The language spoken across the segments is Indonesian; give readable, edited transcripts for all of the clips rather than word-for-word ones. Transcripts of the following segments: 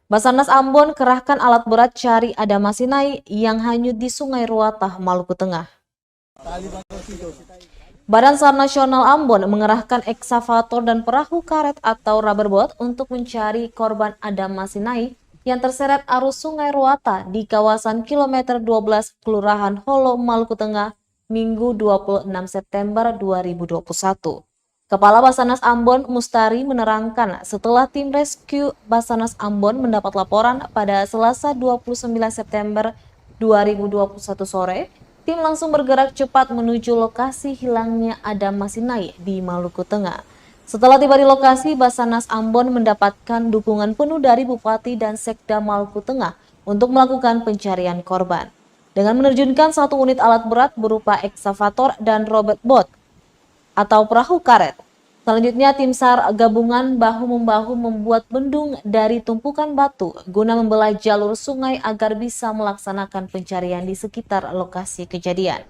Basarnas Ambon kerahkan alat berat cari Adam Masinai yang hanyut di Sungai Ruatah, Maluku Tengah. Badan SAR Nasional Ambon mengerahkan eksavator dan perahu karet atau rubberboat untuk mencari korban Adam Masinai yang terseret arus Sungai Ruatah di kawasan kilometer 12 Kelurahan Holo, Maluku Tengah, Minggu 26 September 2021. Kepala Basarnas Ambon Mustari menerangkan setelah tim rescue Basarnas Ambon mendapat laporan pada Selasa 29 September 2021 sore, tim langsung bergerak cepat menuju lokasi hilangnya Adam Masinai di Maluku Tengah. Setelah tiba di lokasi, Basarnas Ambon mendapatkan dukungan penuh dari Bupati dan Sekda Maluku Tengah untuk melakukan pencarian korban. Dengan menerjunkan satu unit alat berat berupa eksavator dan robot boat atau perahu karet. Selanjutnya tim SAR gabungan bahu-membahu membuat bendung dari tumpukan batu guna membelah jalur sungai agar bisa melaksanakan pencarian di sekitar lokasi kejadian.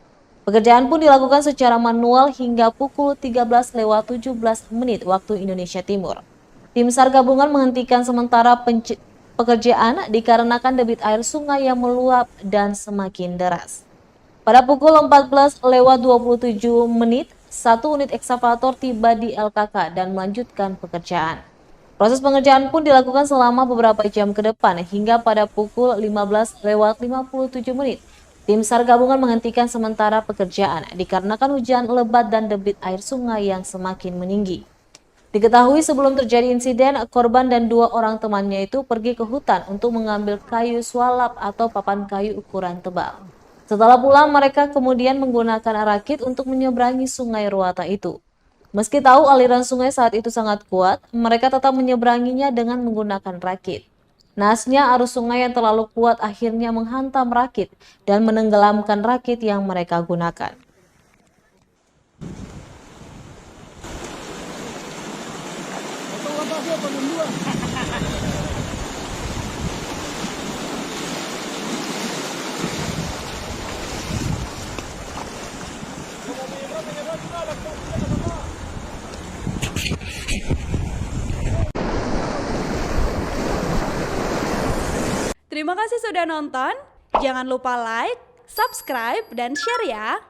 Pekerjaan pun dilakukan secara manual hingga pukul 13.17 waktu Indonesia Timur. Tim SAR gabungan menghentikan sementara pekerjaan dikarenakan debit air sungai yang meluap dan semakin deras. Pada pukul 14.27, satu unit ekskavator tiba di LKK dan melanjutkan pekerjaan. Proses pengerjaan pun dilakukan selama beberapa jam ke depan hingga pada pukul 15.57. Tim SAR gabungan menghentikan sementara pekerjaan dikarenakan hujan lebat dan debit air sungai yang semakin meninggi. Diketahui sebelum terjadi insiden, korban dan dua orang temannya itu pergi ke hutan untuk mengambil kayu swalap atau papan kayu ukuran tebal. Setelah pulang, mereka kemudian menggunakan rakit untuk menyeberangi Sungai Ruatah itu. Meski tahu aliran sungai saat itu sangat kuat, mereka tetap menyeberanginya dengan menggunakan rakit. Naasnya arus sungai yang terlalu kuat akhirnya menghantam rakit dan menenggelamkan rakit yang mereka gunakan. Terima kasih sudah nonton. Jangan lupa like, subscribe, dan share ya.